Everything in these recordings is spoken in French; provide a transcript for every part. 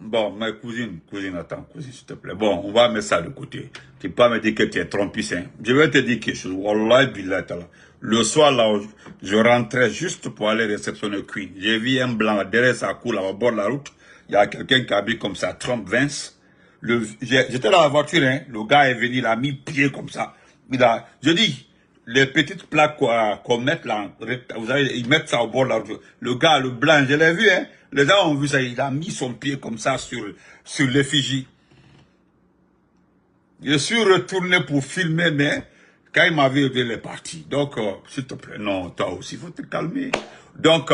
Bon, ma cousine, attends, cousine, s'il te plaît. Bon, on va mettre ça de côté. Tu peux pas me dire que tu es trompiste, hein. Je vais te dire quelque chose. Wallah, billah, ta'ala. Le soir, là, je rentrais juste pour aller réceptionner Queen. J'ai vu un blanc derrière sa cour, là, au bord de la route. Il y a quelqu'un qui habille comme ça, Trump Vince. J'étais dans la voiture, hein. Le gars est venu, il a mis pied comme ça. Je dis, les petites plaques qu'on met là, vous savez, ils mettent ça au bord de la route. Le gars, le blanc, je l'ai vu, hein. Les gens ont vu ça, il a mis son pied comme ça sur l'effigie. Je suis retourné pour filmer, mais quand il m'avait vu, il est parti. Donc, s'il te plaît, non, toi aussi, il faut te calmer. Donc,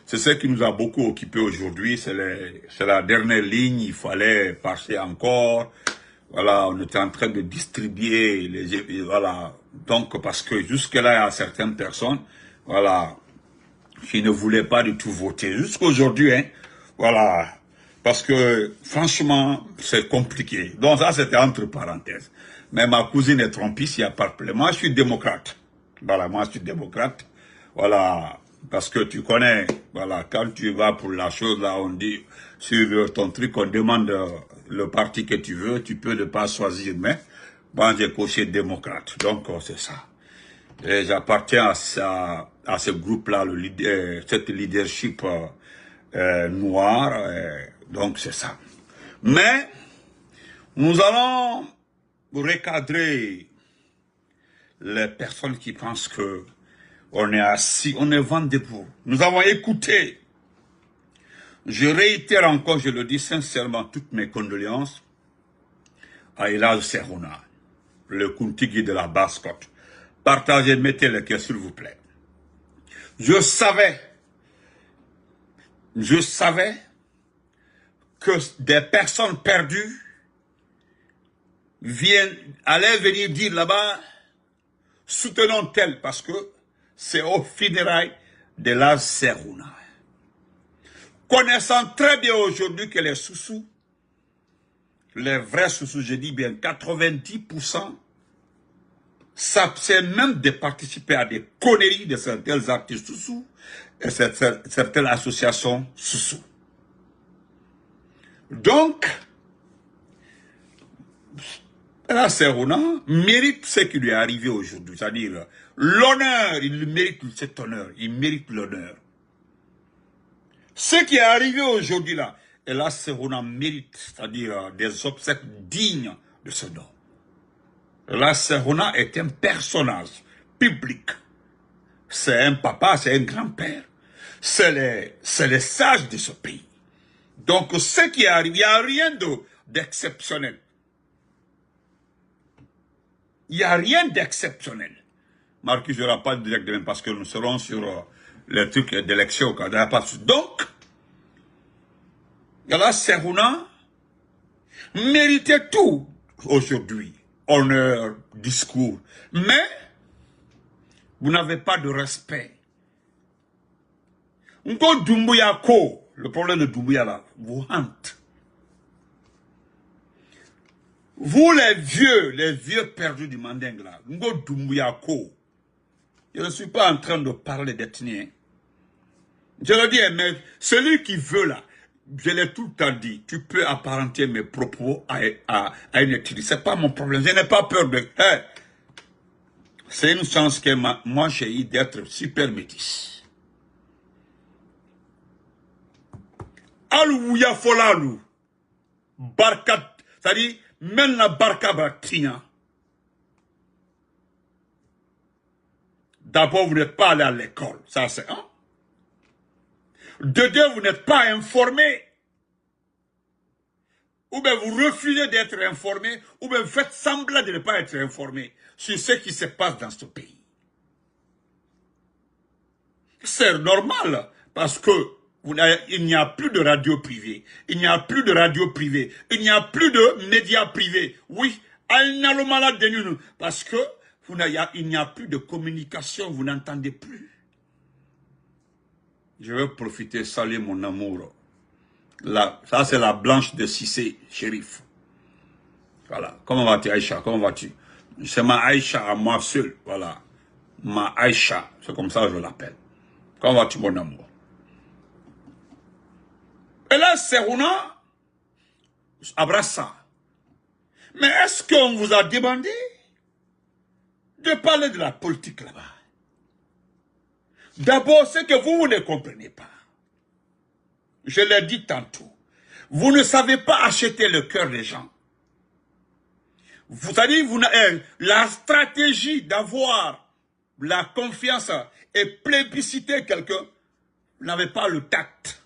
c'est ce qui nous a beaucoup occupé aujourd'hui. C'est la dernière ligne, il fallait passer encore. Voilà, on était en train de distribuer voilà. Donc, parce que jusque-là, il y a certaines personnes, voilà, qui ne voulaient pas du tout voter. Jusqu'aujourd'hui, hein, voilà. Parce que, franchement, c'est compliqué. Donc, ça, c'était entre parenthèses. Mais ma cousine est trompiste, il n'y a pas de problème. Moi, je suis démocrate. Voilà, moi, je suis démocrate. Voilà. Parce que tu connais, voilà, quand tu vas pour la chose, là, on dit, sur ton truc, on demande le parti que tu veux, tu peux ne pas choisir, mais moi, j'ai coché démocrate. Donc, c'est ça. Et j'appartiens à ce groupe-là, cette leadership noir. Donc, c'est ça. Mais, nous allons recadrer les personnes qui pensent que on est assis, on est vent debout. Nous avons écouté. Je réitère encore, je le dis sincèrement, toutes mes condoléances à Elhadj Serouna, le Kuntigi de la Basse-Côte. Partagez, mettez le cœur, s'il vous plaît. Je savais que des personnes perdues allaient venir dire là-bas, soutenons tel, parce que c'est au funérailles de Elhadj Serouna. Connaissant très bien aujourd'hui que les Soussous, les vrais Soussous, je dis bien 90%, ça c'est même de participer à des conneries de certains artistes Soussous et certaines associations Soussous. Donc, Elhadj Serouna mérite ce qui lui est arrivé aujourd'hui, c'est-à-dire l'honneur, il mérite cet honneur, il mérite l'honneur. Ce qui est arrivé aujourd'hui là, Elhadj Serouna mérite, c'est-à-dire des obsèques dignes de ce nom. Elhadj Serouna est un personnage public. C'est un papa, c'est un grand-père. C'est les sages de ce pays. Donc ce qui est arrivé, il n'y a rien d'exceptionnel. Il n'y a rien d'exceptionnel. Marquis, je ne pas direct demain parce que nous serons sur les trucs d'élection au Canada. Donc, Elhadj Serouna méritait tout aujourd'hui. Honneur, discours. Mais, vous n'avez pas de respect. Ngo Doumbouya Ko, le problème de Doumbouya là, vous hante. Vous les vieux perdus du Manding là, Ngo Doumbouya Ko, je ne suis pas en train de parler d'ethnie. Je le dis, mais celui qui veut là, je l'ai tout le temps dit, tu peux apparenter mes propos à une ethnie. Ce n'est pas mon problème, je n'ai pas peur de... Hey, c'est une chance que moi j'ai eu d'être super métis. Alouya Folalou, Barkat, c'est-à-dire, même la Barka Batina. D'abord, vous n'êtes pas allé à l'école, ça c'est un. De deux, vous n'êtes pas informé. Ou bien vous refusez d'être informé, ou bien vous faites semblant de ne pas être informé sur ce qui se passe dans ce pays. C'est normal, parce que il n'y a plus de radio privée, il n'y a plus de radio privée, il n'y a plus de médias privés. Oui, parce que il n'y a plus de communication, vous n'entendez plus. Je vais profiter, saluer mon amour. Là, ça c'est la Blanche de Cissé, shérif. Voilà. Comment vas-tu, Aïcha? Comment vas-tu? C'est ma Aïcha à moi seul. Voilà. Ma Aïcha. C'est comme ça que je l'appelle. Comment vas-tu, mon amour? Et là, Serouna abrace ça. Mais est-ce qu'on vous a demandé de parler de la politique là-bas? D'abord, c'est que vous ne comprenez pas. Je l'ai dit tantôt. Vous ne savez pas acheter le cœur des gens. Vous savez, la stratégie d'avoir la confiance et plébisciter quelqu'un, vous n'avez pas le tact.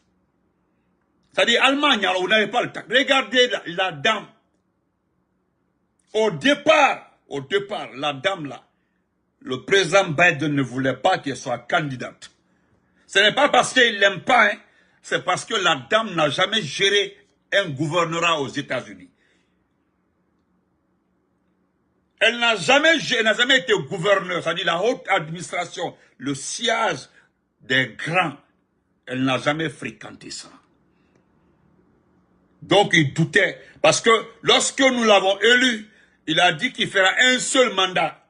C'est-à-dire, Allemagne, alors vous n'avez pas le tact. Regardez la dame. Au départ, la dame là, le président Biden ne voulait pas qu'elle soit candidate. Ce n'est pas parce qu'il l'aime pas, hein, c'est parce que la dame n'a jamais géré un gouvernorat aux États-Unis. Elle n'a jamais été gouverneure, c'est-à-dire la haute administration, le siège des grands. Elle n'a jamais fréquenté ça. Donc il doutait, parce que lorsque nous l'avons élu, il a dit qu'il fera un seul mandat.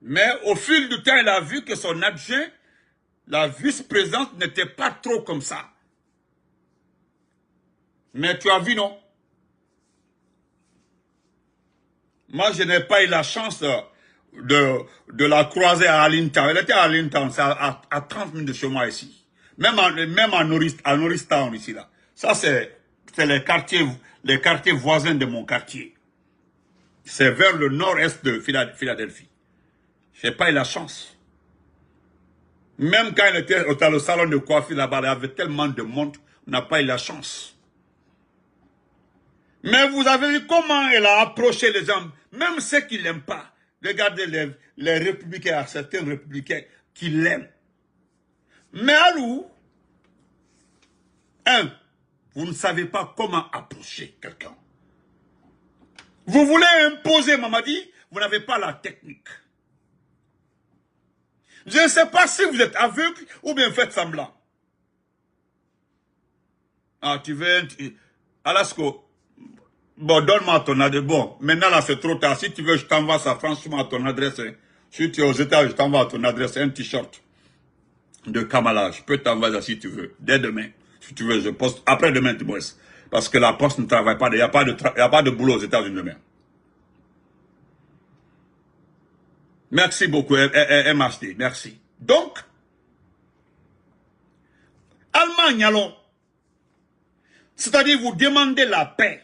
Mais au fil du temps, il a vu que son adjoint, la vice-présidente, n'était pas trop comme ça. Mais tu as vu, non? Moi, je n'ai pas eu la chance de la croiser à Allentown. Elle était à Allentown, c'est à 30 minutes de chez moi ici. Même à Norristown ici, là. Ça, c'est les quartiers voisins de mon quartier. C'est vers le nord-est de Philadelphie. Je n'ai pas eu la chance. Même quand elle était dans le salon de coiffure là-bas, il y avait tellement de monde, on n'a pas eu la chance. Mais vous avez vu comment elle a approché les gens, même ceux qui ne l'aiment pas. Regardez les républicains, certains républicains qui l'aiment. Mais à nous, vous ne savez pas comment approcher quelqu'un. Vous voulez imposer Mamadi, vous n'avez pas la technique. Je ne sais pas si vous êtes aveugle ou bien faites semblant. Ah, tu veux... Alasko, bon, donne-moi ton adresse. Bon, maintenant là c'est trop tard. Si tu veux, je t'envoie ça franchement à ton adresse. Si tu es aux États, je t'envoie à ton adresse un t-shirt de Kamala. Je peux t'envoyer ça si tu veux. Dès demain. Si tu veux, je poste. Après demain, tu bosses. Parce que la poste ne travaille pas. Il n'y a pas de boulot aux États-Unis demain. Merci beaucoup, MHD. Merci. Donc, Allemagne, allons. C'est-à-dire, vous demandez la paix.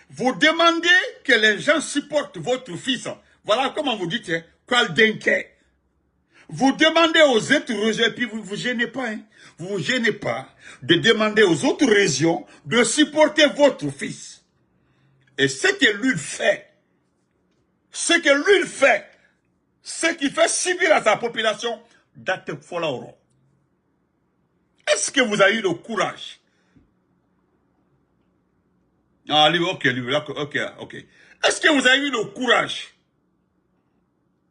Vous demandez que les gens supportent votre fils. Voilà comment vous dites, Kwaldenke. Vous demandez aux autres régions, et puis vous ne vous gênez pas. Hein. Vous ne vous gênez pas de demander aux autres régions de supporter votre fils. Et ce que lui fait, ce qui fait subir à sa population, date Folaoro. Est-ce que vous avez eu le courage? Ah, ok. Est-ce que vous avez eu le courage?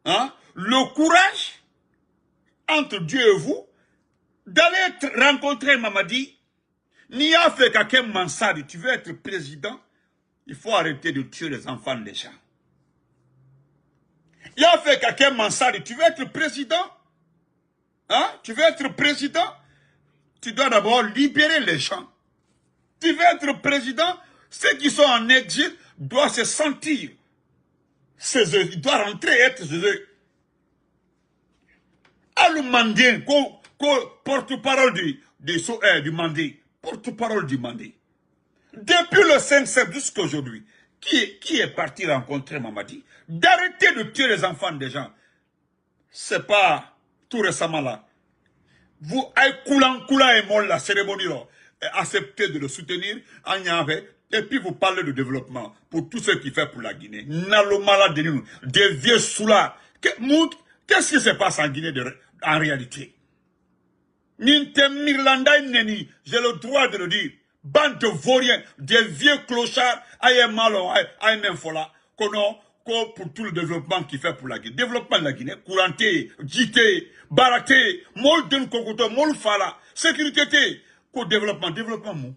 Hein? Le courage entre Dieu et vous d'aller rencontrer Mamadi. Ni a fait qu'à Mansadi, tu veux être président, il faut arrêter de tuer les enfants des gens. Il a fait qu'à Mansadi, tu veux être président? Hein? Tu veux être président? Tu dois d'abord libérer les gens. Tu veux être président? Ceux qui sont en exil doivent se sentir chez eux. Ils doivent rentrer et être chez eux. Le Mandé, porte-parole du Mandé, porte-parole du Mandé. Depuis le 5 septembre jusqu'à aujourd'hui, qui est parti rencontrer Mamadi? D'arrêter de tuer les enfants des gens. C'est pas tout récemment là. Vous, Kula et Mol, la cérémonie, acceptez de le soutenir, et puis vous parlez de développement pour tout ce qu'il fait pour la Guinée. Nalomala de nous, des vieux soula. Qu'est-ce qui se passe en Guinée en réalité? Nintemirlanda Neni, j'ai le droit de le dire. Bande de vauriens, des vieux clochards, aïe malo, aïe fola, pour tout le développement qu'il fait pour la Guinée. Développement de la Guinée, couranté, jité, baraté, mol d'un kokoto, mol fala, sécurité, développement mou.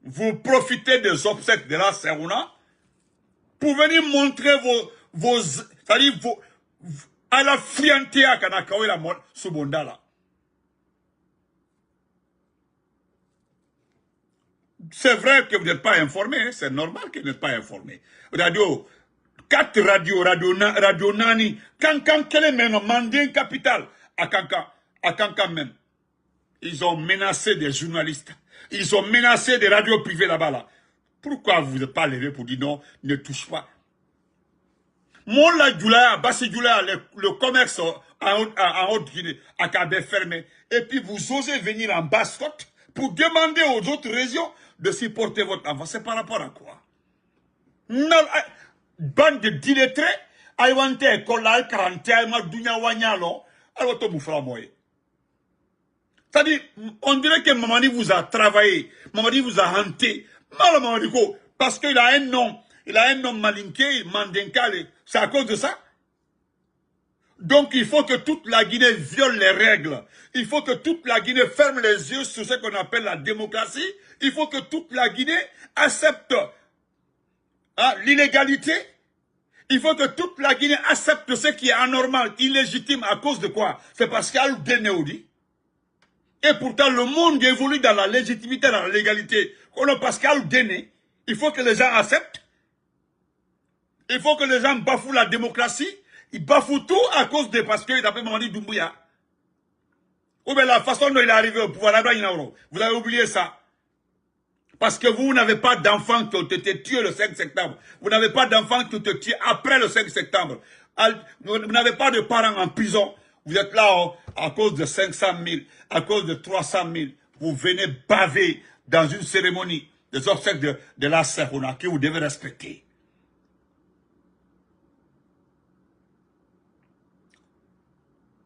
Vous profitez des obsèques de la Serouna pour venir montrer c'est-à-dire à la frianté à Kanakawe la subonda là. c'est vrai que vous n'êtes pas informé, hein, c'est normal que vous n'êtes pas informé. Radio, 4 radios, Radio Nani, Kankan, quel est même Mandin Capital, à Kankan même. Ils ont menacé des journalistes. Ils ont menacé des radios privées là-bas. Là. Pourquoi vous n'êtes pas levé pour dire non, ne touche pas? Mon la Djoula, Bassi Djoula, le commerce en Haute-Guinée, à Kabé fermé. Et puis vous osez venir en Basse-Côte pour demander aux autres régions de supporter votre enfant. C'est par rapport à quoi? Non, bande de dilettrés, aïwante école, 40 ans, dunya wanyalo, alors to moufra moye. C'est-à-dire, on dirait que Mamadi vous a travaillé, Mamadi vous a hanté. Mal Mamadi ko, parce qu'il a un nom, il a un nom malinké, Mandenkale, c'est à cause de ça. Donc il faut que toute la Guinée viole les règles. Il faut que toute la Guinée ferme les yeux sur ce qu'on appelle la démocratie. Il faut que toute la Guinée accepte l'illégalité. Il faut que toute la Guinée accepte ce qui est anormal, illégitime, à cause de quoi? C'est parce qu'il y a le Dénéodi. Et pourtant, le monde évolue dans la légitimité, dans la légalité. Parce qu'il y a le Déné. Il faut que les gens acceptent. Il faut que les gens bafouent la démocratie. Ils bafouent tout à cause de... Parce qu'il appelle Mamadi Doumbouya. Ou bien la façon dont il est arrivé au pouvoir, vous avez oublié ça. Parce que vous n'avez pas d'enfants qui ont été tués le 5 septembre. Vous n'avez pas d'enfants qui ont été tués après le 5 septembre. Vous n'avez pas de parents en prison. Vous êtes là à cause de 500 000, à cause de 300 000. Vous venez baver dans une cérémonie des obsèques de la Serona que vous devez respecter.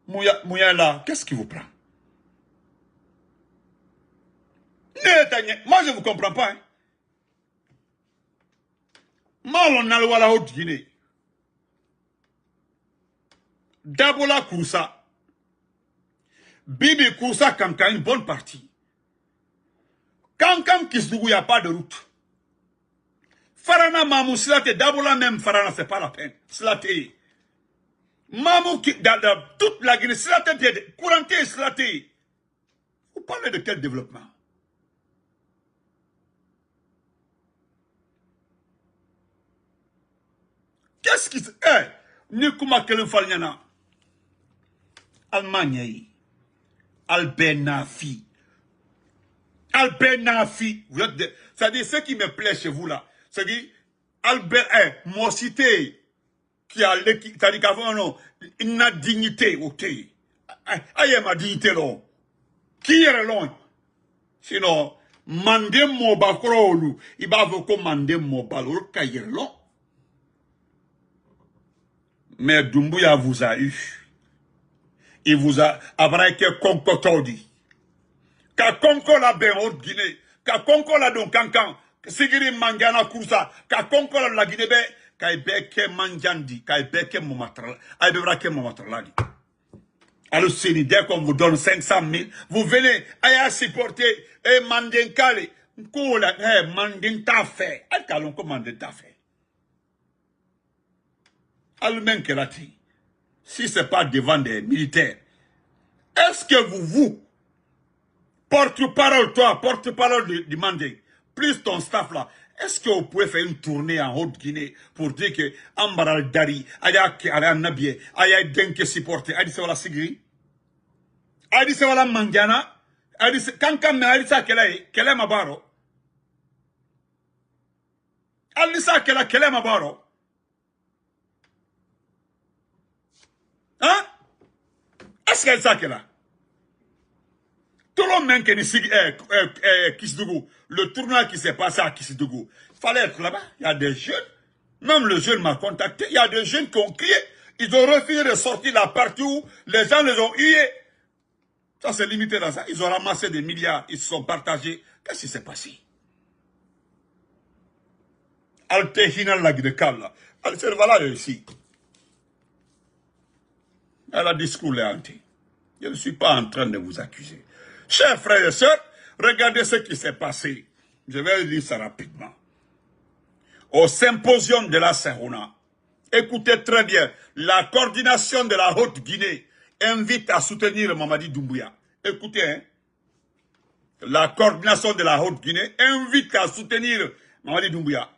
Mouya là, qu'est-ce qui vous prend? Moi, je ne vous comprends pas. Hein. Mal on a le la Haute-Guinée. Dabola Koussa. Bibi Koussa Kankan, une bonne partie. Kankan Kisdougou, il n'y a pas de route. Farana Mamou, Silate, Dabola même Farana, c'est pas la peine. Silate. Mamou, dans toute la Guinée, Silate, Kouranté, Silate. Vous parlez de quel développement? Qu'est-ce qui se... Nikouma Kelen Falnyana. Allemagne. Albenafi. Albenafi. C'est-à-dire, ce qui me plaît chez vous là, c'est-à-dire, Albert, moi cité, qui a l'équipe, c'est-à-dire qu'avant, une dignité, ok. Aïe, ma dignité là. Qui est là? Sinon, mandem mo bakrolu, il va vous commander mon ballon, qui est là. Mais Doumbouya vous a eu. Il vous a abraqué Konkotodi. Ka Konko la ben haute Guinée. Ka Konko la don Kankan. Sigiri Mangana Kousa. Ka Konko la Guinée be. Ka ibeke Manjandi. Ka ibeke Momatrala. A ibebrake Momatrala. Alors c'est dès qu'on vous donne 500 000. Vous venez à supporter. Et Mandenkale. Koula. Mandenta fait. A kalon ko Mandenta fait. Allemagne Kelati. Si ce n'est pas devant des militaires, est-ce que vous, porte-parole, toi, porte-parole du Mandé, plus ton staff là, est-ce que vous pouvez faire une tournée en Haute-Guinée pour dire que Ambaral Dari, Aya Nabie, Aya Denke supporter, Adi Sewala Sigri, Adi Sewala Mangiana, Adi Kankam, Adi Sa Kele Mabaro, Adi Sa Kele Mabaro. Hein? Est-ce qu'elle sait qu'elle a? Tout le monde qui Kisdougou, le tournoi qui s'est passé à Kisdougou, il fallait être là-bas. Il y a des jeunes, même le jeune m'a contacté, il y a des jeunes qui ont crié, ils ont refusé de sortir là partout, les gens les ont hués. Ça c'est limité dans ça. Ils ont ramassé des milliards, ils se sont partagés. Qu'est-ce qui s'est passé? Altehina Lagdekal, Al-Servala ici. Elle a discours léanté. Je ne suis pas en train de vous accuser. Chers frères et sœurs, regardez ce qui s'est passé. Je vais lire ça rapidement. Au symposium de la Serona, écoutez très bien, la coordination de la Haute-Guinée invite à soutenir Mamadi Doumbouya. Écoutez, hein. la coordination de la Haute-Guinée invite à soutenir Mamadi Doumbouya.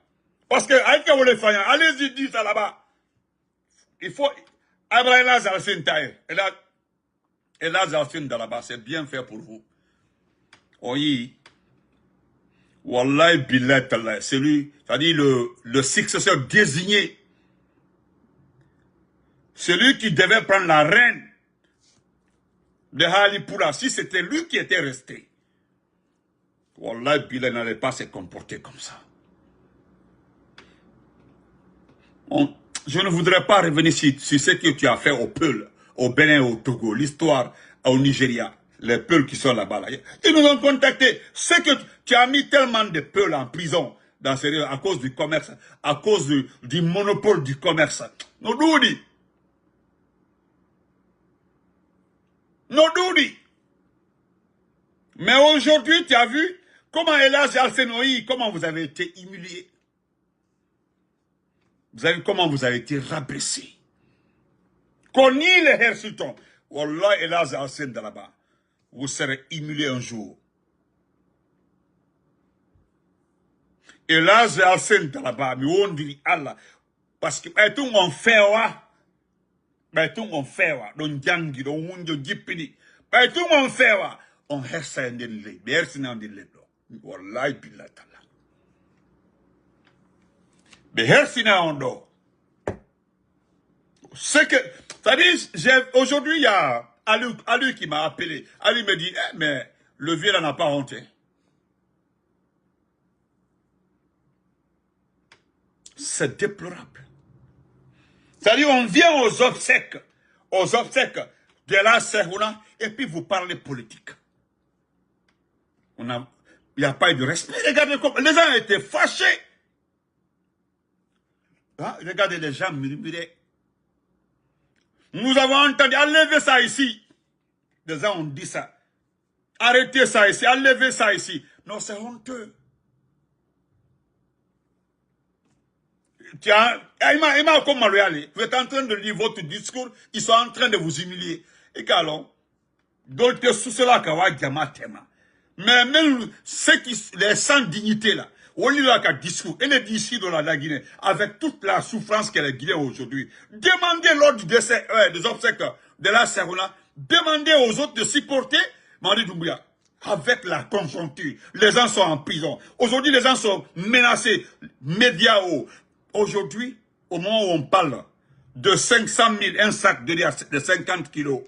Parce que, allez-y, dites ça là-bas. Il faut, Abraham Zalsin Taïr, et là, Zalsin là-bas, c'est bien fait pour vous. Oui. Wallahi billah tallah, c'est lui, c'est-à-dire le successeur désigné. Celui qui devait prendre la reine de Halipura, si c'était lui qui était resté. Wallahi billah n'allait pas se comporter comme ça. Je ne voudrais pas revenir sur ce que tu as fait au Peul, au Bénin, au Togo, l'histoire au Nigeria. Les Peuls qui sont là-bas. Là. Ils nous ont contactés. C'est que tu as mis tellement de Peuls en prison dans ces, à cause du commerce, à cause du monopole du commerce. Nous doudi. Mais aujourd'hui, tu as vu comment Elhadji Al-Senoï, comment vous avez été humilié. Vous avez vu comment vous avez été rabaissé. Qu'on nie les Her Sultan. Wallah, Elhadji Al-Sen de là-bas. Vous serez humilié un jour. Elhadji Al-Sen de là-bas, mais on dit Allah. Parce que, tout on fait, on fait, on jangi, on wundo jipini. Tout on fait, on hersa ndele, bersina ndele. Wallahi billah ta'ala. Bersina ondo. C'est que, c'est-à-dire, aujourd'hui, il y a Ali qui m'a appelé. Ali me dit, mais le vieux là n'a pas honte. C'est déplorable. C'est-à-dire, on vient aux obsèques de la Serhouna, et puis vous parlez politique. Il n'y a pas eu de respect. Regardez comment les gens étaient fâchés. Ah, regardez les gens murmurer. Nous avons entendu, enlevez ça ici. Les gens ont dit ça. Arrêtez ça ici, enlevez ça ici. Non, c'est honteux. Tiens, vous êtes en train de lire votre discours, ils sont en train de vous humilier. Et qu'allons, d'autres sous cela, mais même ceux qui, les sans dignité là, on lit là qu'un discours, et les discours de la Guinée, avec toute la souffrance qu'elle est Guinée aujourd'hui, demandez l'ordre des obsèques de la Serhouna, demandez aux autres de supporter Mamadi Doumbouya. Avec la conjoncture, les gens sont en prison. Aujourd'hui, les gens sont menacés, médias hauts. Aujourd'hui, au moment où on parle de 500 000, un sac de 50 kilos,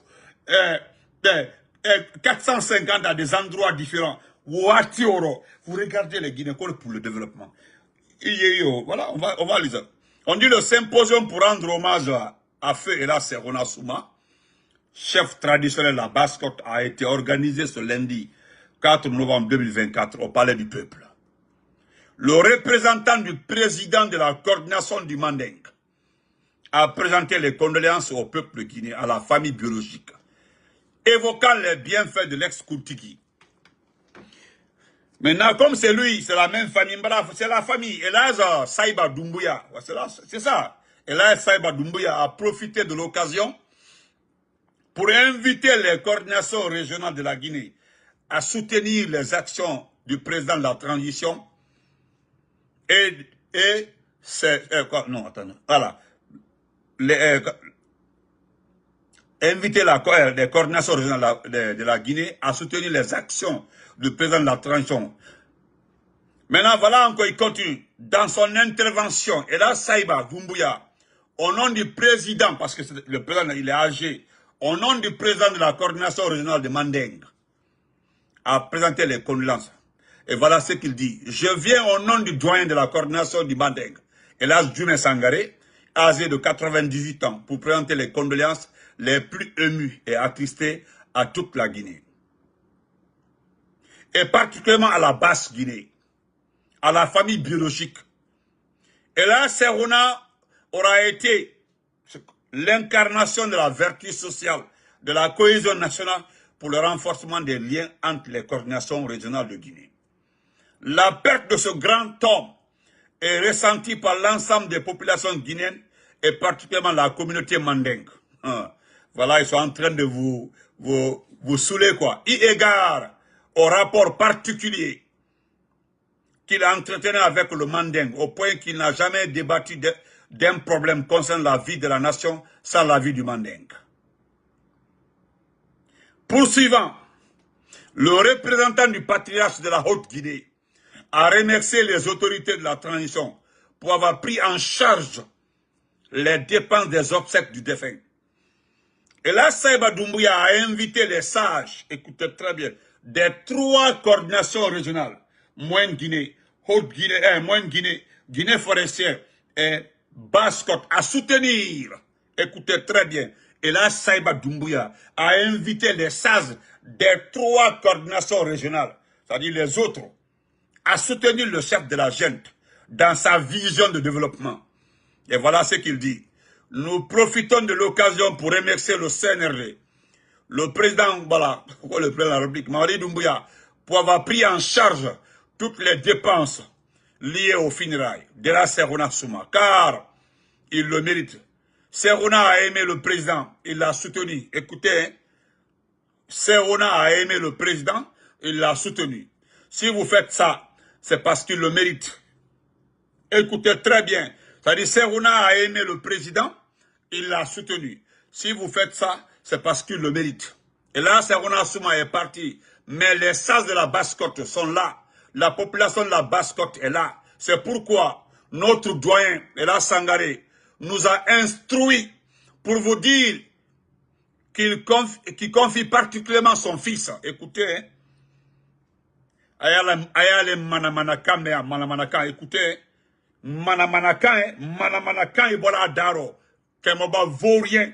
450 à des endroits différents, vous regardez les Guinéens pour le développement. Voilà, on va lire. On dit le symposium pour rendre hommage à Feu Elhadji Serhouna Souma, chef traditionnel de la Basse-Côte, a été organisé ce lundi 4 novembre 2024 au Palais du Peuple. Le représentant du président de la coordination du Manding a présenté les condoléances au peuple guinéen, à la famille biologique, évoquant les bienfaits de l'ex-Koutiki. Maintenant, comme c'est lui, c'est la même famille, c'est la famille. Elhadji Saïba Doumbouya, c'est ça. Elhadji Saïba Doumbouya a profité de l'occasion pour inviter les coordinations régionales de la Guinée à soutenir les actions du président de la transition et c'est non, attendez, voilà. Inviter les coordinations régionales de la Guinée à soutenir les actions du président de la transition. Maintenant, voilà encore, il continue. Dans son intervention, Elhadji Saïba Doumbouya, au nom du président, parce que le président il est âgé, au nom du président de la coordination régionale de Manding, a présenté les condoléances. Et voilà ce qu'il dit. Je viens au nom du doyen de la coordination du Manding, Elhadji Dioumé Sangaré, âgé de 98 ans, pour présenter les condoléances les plus émues et attristées à toute la Guinée. Et particulièrement à la Basse-Guinée, à la famille biologique. Elhadji Serhouna aura été l'incarnation de la vertu sociale, de la cohésion nationale pour le renforcement des liens entre les coordinations régionales de Guinée. La perte de ce grand homme est ressentie par l'ensemble des populations guinéennes et particulièrement la communauté Manding. Voilà, ils sont en train de vous saouler quoi. Eu égard au rapport particulier qu'il a entretenu avec le Manding, au point qu'il n'a jamais débattu d'un problème concernant la vie de la nation sans la vie du Manding. Poursuivant, le représentant du patriarche de la Haute-Guinée a remercié les autorités de la transition pour avoir pris en charge les dépenses des obsèques du défunt. Et là, Saïba Doumbouya a invité les sages, écoutez très bien, des 3 coordinations régionales, Moyenne-Guinée, Haute-Guinée, Moyenne-Guinée, Guinée forestière et Basse-Côte à soutenir, écoutez très bien, et là, Saïba Doumbouya a invité les sages des 3 coordinations régionales, c'est-à-dire les autres, à soutenir le chef de la junte dans sa vision de développement. Et voilà ce qu'il dit. Nous profitons de l'occasion pour remercier le CNRD, le président, voilà, le président de la République, Mamadi Doumbouya, pour avoir pris en charge toutes les dépenses liées aux funérailles de la Serouna Souma, car il le mérite. Serouna a aimé le président, il l'a soutenu. Écoutez, hein, Serouna a aimé le président, il l'a soutenu. Si vous faites ça, c'est parce qu'il le mérite. Écoutez très bien. C'est-à-dire, Serouna a aimé le président, il l'a soutenu. Si vous faites ça, c'est parce qu'il le mérite. Et là, Serouna Souma est parti. Mais les sages de la Basse-Côte sont là. La population de la Basse-Côte est là. C'est pourquoi notre doyen, Ella Sangaré, nous a instruit pour vous dire qu'il confie particulièrement son fils. Écoutez, hein. Ayale Manamanaka, Manamanaka, écoutez, Manamanaka, Manamanaka, Ibola Daro, Kemoba vaurien.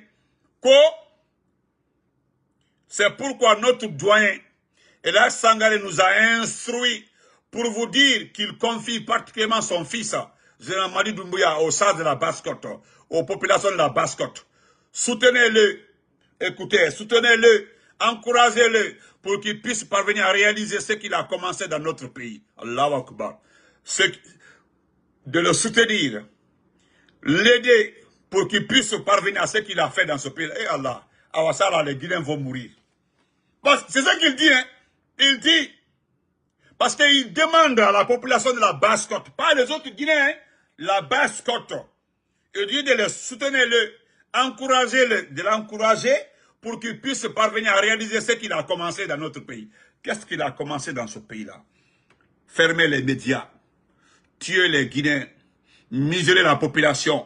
C'est pourquoi notre doyen, Ella Sangaré, nous a instruit pour vous dire qu'il confie particulièrement son fils, Général Mamadi Doumbouya, au sein de la Basse-Côte, aux populations de la Basse-Côte. Soutenez-le, écoutez, soutenez-le, encouragez-le pour qu'il puisse parvenir à réaliser ce qu'il a commencé dans notre pays. Allahu Akbar. De le soutenir, l'aider pour qu'il puisse parvenir à ce qu'il a fait dans ce pays. Et Allah, Awasala, les Guinéens vont mourir. C'est ça qu'il dit, hein. Il dit, parce qu'il demande à la population de la Basse-Côte, pas les autres Guinéens, hein, la Basse-Côte, il dit de le soutenir, encourager-le, de l'encourager pour qu'il puisse parvenir à réaliser ce qu'il a commencé dans notre pays. Qu'est-ce qu'il a commencé dans ce pays-là? Fermer les médias, tuer les Guinéens, miser la population.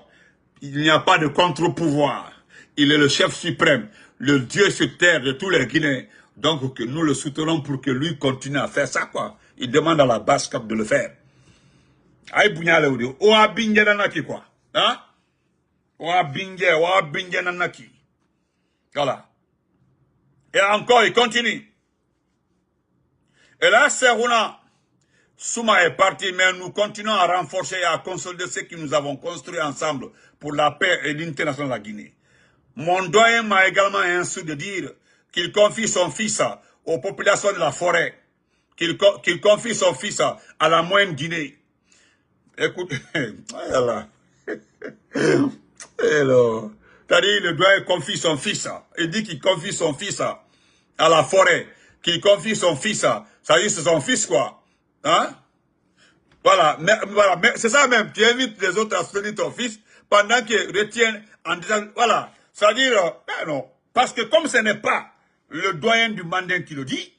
Il n'y a pas de contre-pouvoir. Il est le chef suprême, le Dieu sur terre de tous les Guinéens. Donc que nous le soutenons pour que lui continue à faire ça, quoi. Il demande à la Basse-Côte de le faire. Aïe bougnale ou de oa bingé nanaki, quoi. Hein? Oa bingé nanaki. Voilà. Et encore, il continue. Et là, Serouna Souma est parti, mais nous continuons à renforcer et à consolider ce que nous avons construit ensemble pour la paix et l'unité nationale de la Guinée. Mon doyen m'a également instruit de dire qu'il confie son fils aux populations de la forêt, qu'il confie son fils à la Moyenne Guinée. Écoute, voilà. Hello. C'est-à-dire, le doyen confie son fils. Il dit qu'il confie son fils à la forêt, qu'il confie son fils, ça dit c'est son fils, quoi. Hein? Voilà, mais c'est ça même, tu invites les autres à soutenir ton fils pendant qu'ils retiennent en disant, voilà, c'est-à-dire, non, parce que comme ce n'est pas le doyen du Manding qui le dit,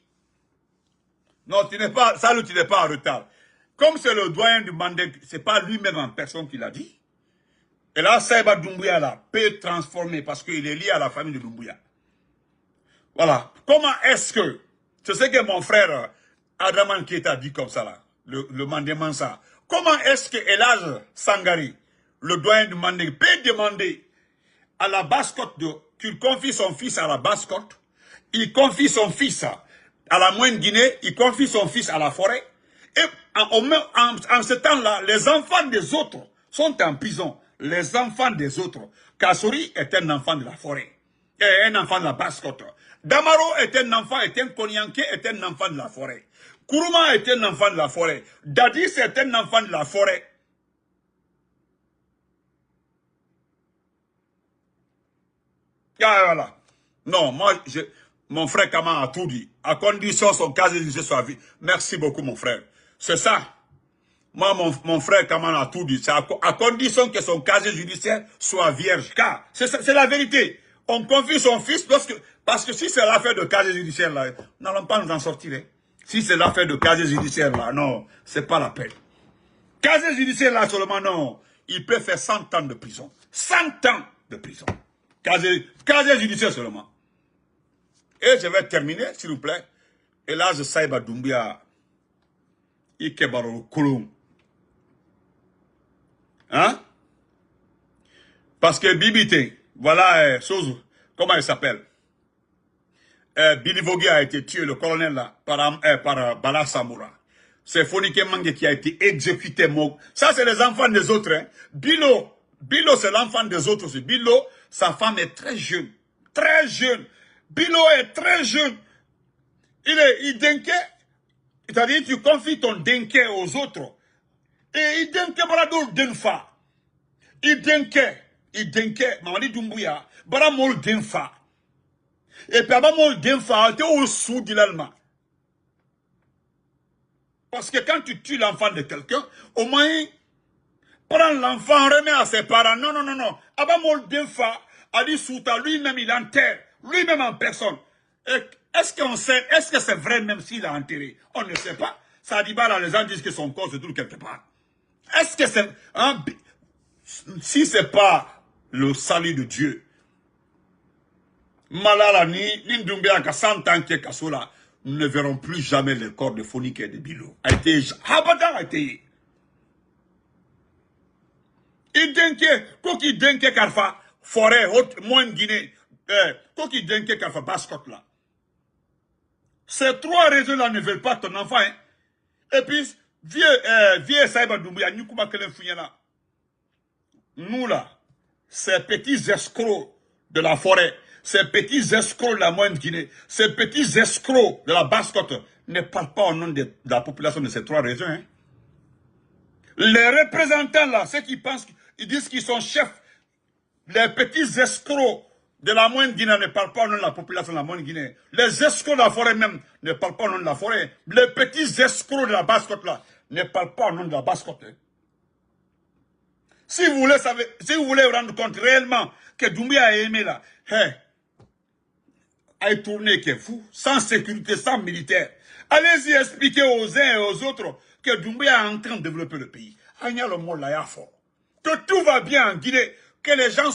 non, tu n'es pas, ça, tu n'es pas en retard. Comme c'est le doyen du Manding, c'est pas lui-même en personne qui l'a dit. Et là, Saïba Doumbouya, là, peut transformer parce qu'il est lié à la famille de Doumbouya. Voilà. Comment est-ce que, c'est ce que mon frère Adraman Keita dit comme ça, là, le Manding Mansa. Comment est-ce que Elhadj Sangari, le doyen du Manding, peut demander à la Basse-Côte qu'il confie son fils à la Basse-Côte, il confie son fils à la Moyenne-Guinée, il confie son fils à la forêt, et en ce temps-là, les enfants des autres sont en prison. Les enfants des autres. Kassouri est un enfant de la forêt, et un enfant de la Basse-Côte. Damaro est un enfant, est un Konyanké, est un enfant de la forêt. Kourouma est un enfant de la forêt. Dadis est un enfant de la forêt. Ah, voilà. Non, moi, Mon frère Kaman a tout dit. À condition son casier judiciaire soit vide. Merci beaucoup, mon frère. C'est ça. Moi, mon frère Kaman a tout dit. C'est à condition que son casier judiciaire soit vierge. Car c'est la vérité. On confie son fils parce que si c'est l'affaire de casier judiciaire, là, nous n'allons pas nous en sortir. Hein. Si c'est l'affaire de casier judiciaire, là, non, c'est pas la peine. Casier judiciaire, là, seulement, non. Il peut faire 100 ans de prison. 100 ans de prison. Casier judiciaire seulement. Et je vais terminer, s'il vous plaît. Et là, je sais, Doumbia, Ikebaro Kouloum. Hein? Parce que Bibité, voilà, comment il s'appelle? Billy Vogui a été tué, le colonel là, par Bala Samoura. C'est Fonike Mange qui a été exécuté. Ça, c'est les enfants des autres. Hein. Bilo, c'est l'enfant des autres aussi. Bilo, sa femme est très jeune. Très jeune. Bilo est très jeune. Il denke. C'est-à-dire, tu confies ton denke aux autres. Et il denke, Baradol Denfa. Il denke, Mamadi Doumbouya, Baramol Denfa. Et puis, Baramol Denfa, tu es au sous de l'Allemagne. Parce que quand tu tues l'enfant de quelqu'un, au moins, prends l'enfant, remet à ses parents. Non, non, non, non. Abamol Denfa, Ali Souta, lui-même, il enterre. Lui-même en personne. Est-ce qu'on sait, est-ce que c'est vrai même s'il a enterré? On ne sait pas. Ça dit pas là, les gens disent que son corps se trouve quelque part. Est-ce que c'est... Hein, si c'est pas le salut de Dieu, Malala ni Ndoumbia ka 100 ans qui est Kassola, nous ne verrons plus jamais le corps de Fonike et de Bilo. A été... Abadan a été... Il denke, koki denke karfa, forêt, haute, moins Guinée, koki denke karfa, Basse-Côte là. Ces trois régions-là ne veulent pas ton enfant, hein. Et puis, vieux Saïba Doumbouya, Nyoukouba Kelen Founyana. Nous là, ces petits escrocs de la forêt, ces petits escrocs de la moyenne Guinée, ces petits escrocs de la Basse-Côte ne parlent pas au nom de la population de ces trois régions, hein. Les représentants là, ceux qui pensent, ils disent qu'ils sont chefs, les petits escrocs de la moyenne Guinée ne parlent pas au nom de la population de la moyenne Guinée. Les escrocs de la forêt même ne parlent pas au nom de la forêt. Les petits escrocs de la Basse-Côte là ne parlent pas au nom de la Basse-Côte. Hein. Si vous voulez rendre compte réellement que Doumbia a aimé là, hey, a tourné qui est fou, sans sécurité, sans militaire. Allez-y expliquer aux uns et aux autres que Doumbia est en train de développer le pays. Que tout va bien en Guinée, que les gens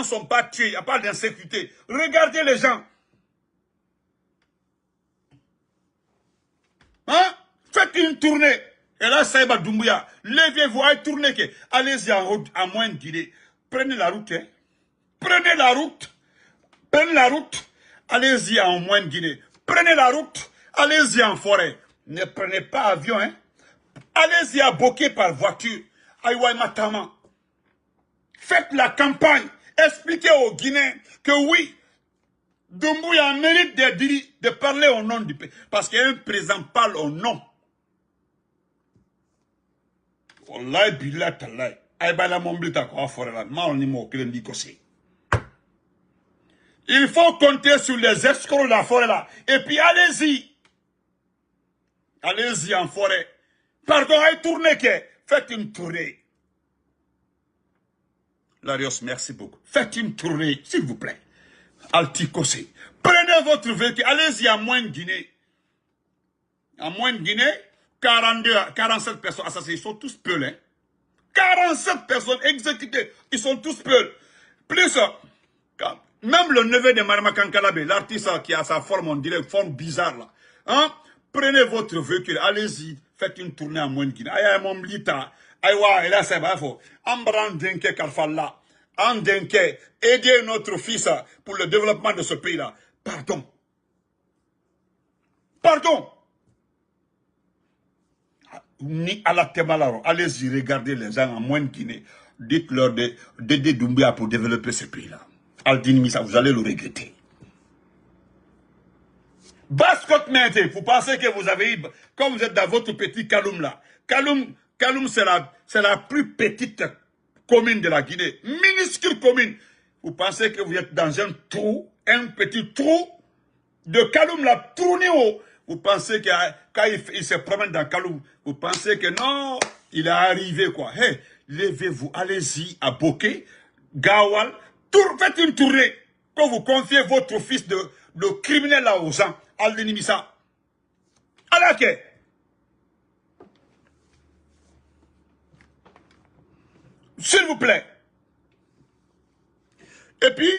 sont pas tués, il n'y a pas d'insécurité. Regardez les gens. Hein? Faites une tournée. Et là, Saïba Doumbouya, levez-vous, allez-y en moyenne Guinée. Prenez la route, hein? Prenez la route. Prenez la route. Allez-y en moyenne Guinée. Prenez la route. Allez-y en forêt. Ne prenez pas avion, hein? Allez-y à Boké par voiture. Aïwa Matama. Faites la campagne. Expliquez aux Guinéens que oui, Doumbouya mérite de parler au nom du pays. Parce qu'un président parle au nom. Wallahi billah tallah. Aïba la momblita quoi forêt là. Ma on y mo klendi kosé. Il faut compter sur les escrocs de la forêt là. Et puis allez-y. Allez-y en forêt. Pardon, allez tourner que. Faites une tournée. Larios, merci beaucoup. Faites une tournée, s'il vous plaît. Altikosé. Prenez votre véhicule. Allez-y en moyenne Guinée. En moyenne Guinée, 47 personnes assassinées. Ils sont tous peuls. Hein? 47 personnes exécutées. Ils sont tous peuls. Plus, même le neveu de Marma Kankalabe, l'artiste qui a sa forme, on dirait, forme bizarre là. Hein? Prenez votre véhicule, allez-y, faites une tournée en moyenne Guinée. Aïe, mon blita. Aïwa, et là, c'est pas faux. Ambran Denke Kalfalla. Denke, aidez notre fils pour le développement de ce pays-là. Pardon. Pardon. Ni à la Temalaro. Allez-y, regardez les gens en moyenne Guinée. Dites-leur d'aider Doumbia pour développer ce pays-là. Aldini Missa, vous allez le regretter. Basse-Côte Mété, vous pensez que vous avez eu, comme vous êtes dans votre petit Kaloum là. Kaloum c'est la plus petite commune de la Guinée. Minuscule commune. Vous pensez que vous êtes dans un trou, un petit trou. De Kaloum, la tournée haut. Vous pensez que quand il se promène dans Kaloum, vous pensez que non, il est arrivé quoi. Hey, levez-vous, allez-y à Boké, Gawal, faites une tournée. Quand vous confiez votre fils de criminel là aux gens, à l'ennimissa. Alake. S'il vous plaît. Et puis,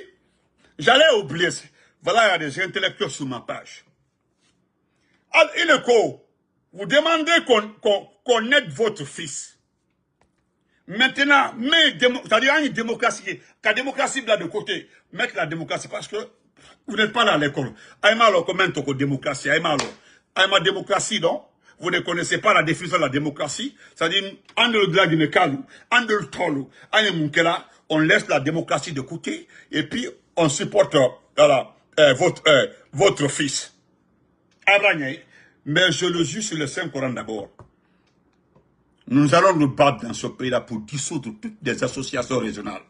j'allais oublier. Voilà, il y a des intellectuels sur ma page. Il est quoi? Vous demandez qu'on aide votre fils. Maintenant, c'est-à-dire une démocratie, la démocratie là de côté, mettre la démocratie parce que vous n'êtes pas là à l'école. Aïma, comment on démocratie? Aïma, démocratie, non? Vous ne connaissez pas la définition de la démocratie. C'est-à-dire, on laisse la démocratie de côté et puis on supporte votre fils. Mais je le juge sur le Saint-Coran d'abord. Nous allons nous battre dans ce pays-là pour dissoudre toutes les associations régionales.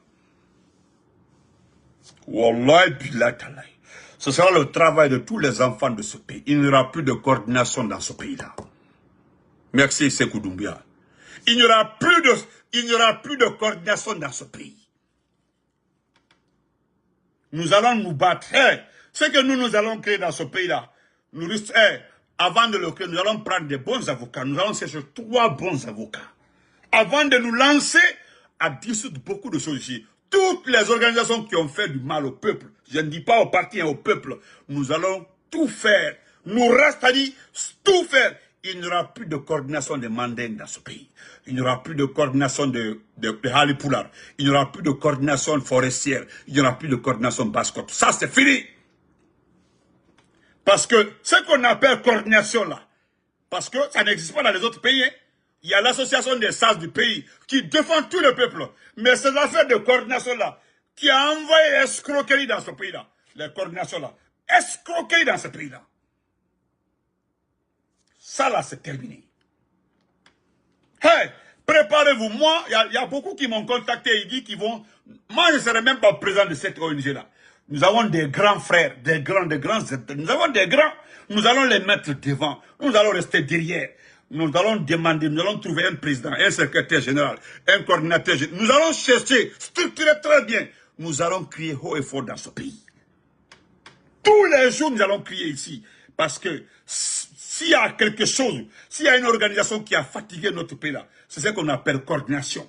Wallahi billahi talahi. Ce sera le travail de tous les enfants de ce pays. Il n'y aura plus de coordination dans ce pays-là. Merci Sékou Doumbia. Il n'y aura plus de coordination dans ce pays. Nous allons nous battre. Ce que nous allons créer dans ce pays-là, avant de le créer, nous allons prendre des bons avocats. Nous allons chercher 3 bons avocats. Avant de nous lancer à dissoudre beaucoup de choses ici. Toutes les organisations qui ont fait du mal au peuple, je ne dis pas au parti, au peuple, nous allons tout faire. Nous reste à dire tout faire. Il n'y aura plus de coordination des mandingues dans ce pays. Il n'y aura plus de coordination de Halipular. Il n'y aura plus de coordination forestière. Il n'y aura plus de coordination basse-côte. Ça, c'est fini. Parce que ce qu'on appelle coordination là, parce que ça n'existe pas dans les autres pays, hein. Il y a l'association des sages du pays qui défend tout le peuple. Mais ces affaires de coordination là, qui a envoyé escroquerie dans ce pays là, les coordinations là, escroquerie dans ce pays là. Ça là, c'est terminé. Hey, préparez-vous. Moi, il y a beaucoup qui m'ont contacté. Ils disent qu'ils vont... Moi, je ne serai même pas présent de cette ONG-là. Nous avons des grands frères, des grands... Nous avons des grands. Nous allons les mettre devant. Nous allons rester derrière. Nous allons demander, nous allons trouver un président, un secrétaire général, un coordinateur général. Nous allons chercher, structurer très bien. Nous allons crier haut et fort dans ce pays. Tous les jours, nous allons crier ici. Parce que... s'il y a quelque chose, s'il y a une organisation qui a fatigué notre pays là, c'est ce qu'on appelle coordination.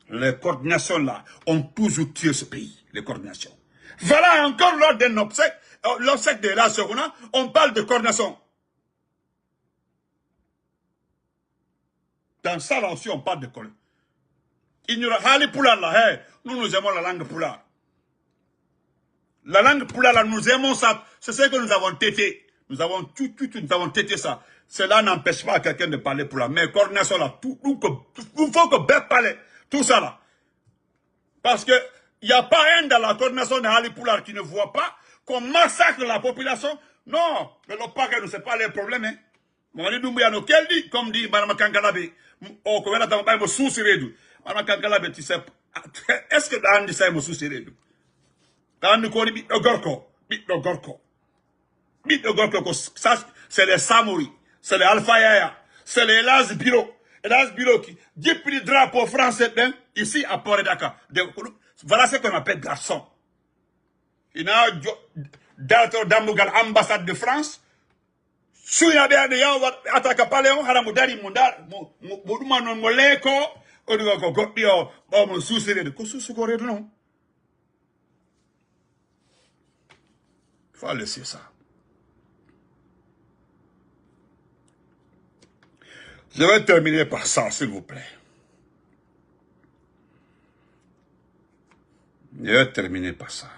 Les coordinations là ont toujours tué ce pays, les coordinations. Voilà encore lors d'un obsèque, l'obsèque de la Seconde, on parle de coordination. Dans ça là aussi on parle de coordination. Il n'y aura Hali Poulard là, nous aimons la langue Poulard. La langue Poulard là, nous aimons ça, c'est ce que nous avons tété. Nous avons nous avons tété ça. Cela n'empêche pas quelqu'un de parler pour la mais coordination là, il faut que Bête parle, tout ça là. Parce que il n'y a pas un dans la coordination de Hali Poulard qui ne voit pas qu'on massacre la population. Non, mais le pas que nous c'est pas les problèmes. Hein. Comme dit Mme Kankalabe, oh, comment on a sous-sirédu. Mme Kankalabe, tu sais, est-ce que dans le ça, sous-sirédu? Dans le corps, bit de gorko. Bit de gorko, ça, c'est les Samori, c'est les Alpha Yaya, c'est les Elas Biro. Elas Biro qui, depuis le drapeau français, ici à Port-Dakar. Voilà ce qu'on appelle garçon. Il y a directeur d'Amougal, ambassade de France. Si il y a des gens qui attaquent pas les gens, ils vont dire il faut laisser ça. Je vais terminer par ça, s'il vous plaît. Je vais terminer par ça.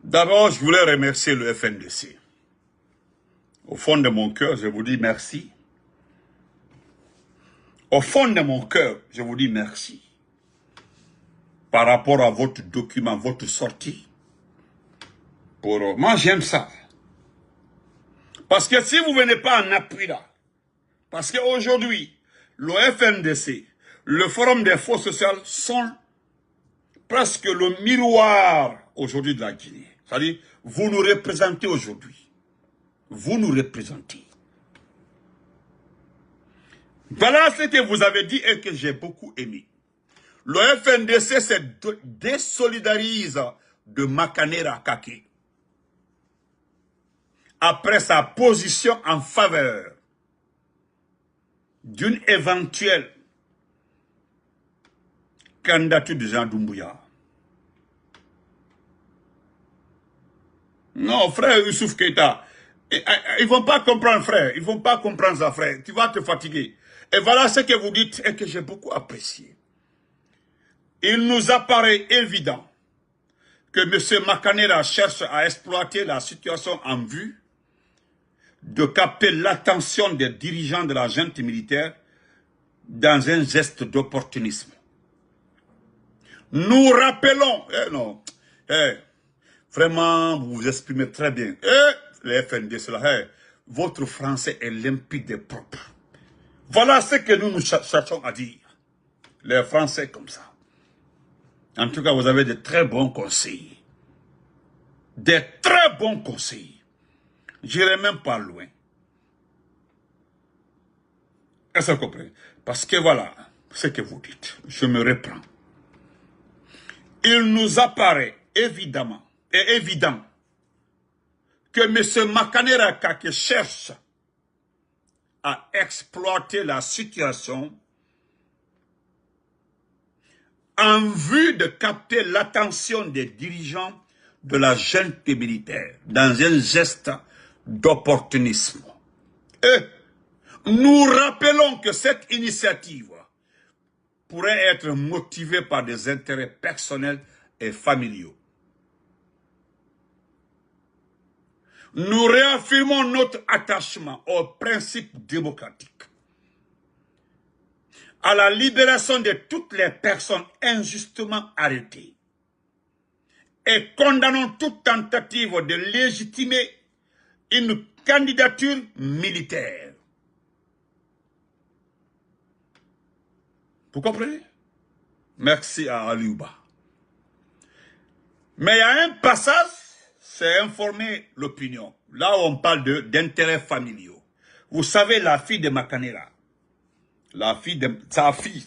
D'abord, je voulais remercier le FNDC. Au fond de mon cœur, je vous dis merci. Au fond de mon cœur, je vous dis merci. par rapport à votre document, votre sortie. Moi, j'aime ça. Parce que si vous ne venez pas en appui là, parce qu'aujourd'hui, le FNDC, le Forum des forces sociales sont presque le miroir aujourd'hui de la Guinée. C'est-à-dire, vous nous représentez aujourd'hui. Vous nous représentez. Voilà ce que vous avez dit et que j'ai beaucoup aimé. Le FNDC se désolidarise de Makanera Kake après sa position en faveur d'une éventuelle candidature de Jean Doumbouya. Non, frère Youssouf Keïta, ils vont pas comprendre, frère. Ils vont pas comprendre ça, frère. Tu vas te fatiguer. Et voilà ce que vous dites et que j'ai beaucoup apprécié. Il nous apparaît évident que M. Makanera cherche à exploiter la situation en vue de capter l'attention des dirigeants de la junte militaire dans un geste d'opportunisme. Nous rappelons, vraiment, vous vous exprimez très bien. Les FND, votre français est limpide et propre. Voilà ce que nous cherchons à dire. Les Français comme ça. En tout cas, vous avez de très bons conseils. Des très bons conseils. Je n'irai même pas loin. Est-ce que vous comprenez? Parce que voilà ce que vous dites. Je me reprends. Il nous apparaît évident que M. Makanera Kake cherche à exploiter la situation en vue de capter l'attention des dirigeants de la junte militaire dans un geste d'opportunisme. Et nous rappelons que cette initiative pourrait être motivée par des intérêts personnels et familiaux. Nous réaffirmons notre attachement aux principes démocratiques, à la libération de toutes les personnes injustement arrêtées et condamnons toute tentative de légitimer une candidature militaire. Vous comprenez? Merci à Aliouba. Mais il y a un passage, c'est informer l'opinion. Là où on parle d'intérêts familiaux. Vous savez, la fille de Makanera, la fille de sa fille.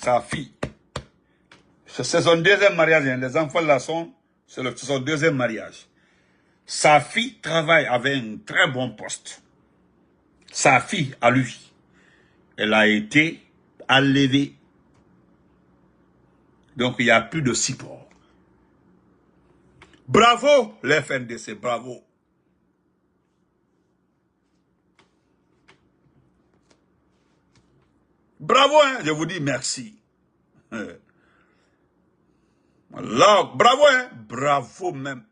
C'est son deuxième mariage. Les enfants là c'est son deuxième mariage. Sa fille travaille avec un très bon poste. Sa fille, à lui, elle a été enlevée. Donc, il n'y a plus de support. Bravo, les FNDC, bravo. Bravo, hein, je vous dis merci. Là, bravo, hein, bravo même.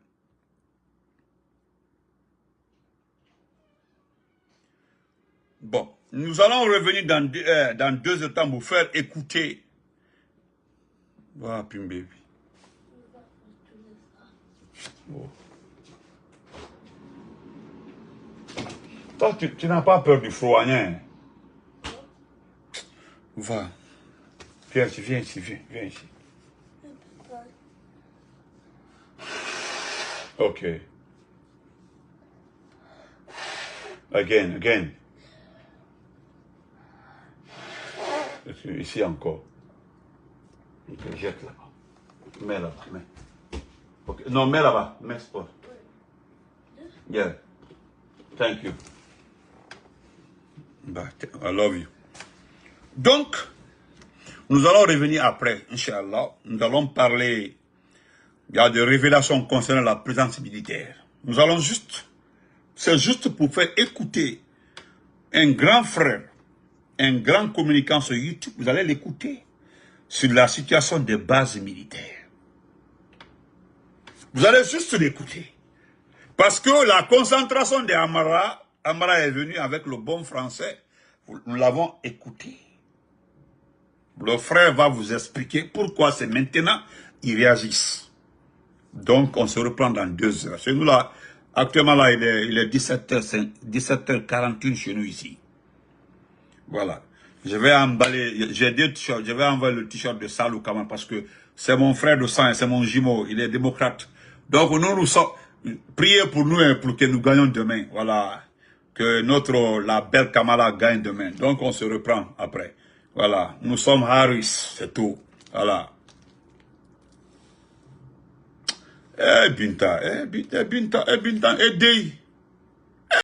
Bon, nous allons revenir dans 2 temps pour faire écouter. Voilà, Pimbe. Oh. Toi, tu n'as pas peur du froid, hein? Va. Viens ici. Ok. Again. Ici encore. Ok, jette là-bas. Mets là-bas, mets. Okay. Non, mets là-bas. Mets sport. Yeah. Thank you. I love you. Donc, nous allons revenir après, Inch'Allah. Nous allons parler, il y a des révélations concernant la présence militaire. Nous allons c'est juste pour faire écouter un grand frère, un grand communicant sur YouTube, vous allez l'écouter sur la situation des bases militaires. Vous allez juste l'écouter. Parce que la concentration de Amara est venue avec le bon français, nous l'avons écouté. Le frère va vous expliquer pourquoi c'est maintenant ils réagissent. Donc, on se reprend dans 2 heures. Chez nous, là, actuellement, là, il est 17h41 chez nous, ici. Voilà. Je vais emballer, j'ai 2 t-shirts, je vais envoyer le t-shirt de Salou quand même, parce que c'est mon frère de sang, c'est mon jumeau, il est démocrate. Donc, nous sommes, priez pour nous, pour que nous gagnions demain. Voilà. Que la belle Kamala gagne demain. Donc, on se reprend après. Voilà. Nous sommes Harris, c'est tout. Voilà. Binta, Binta, aidez.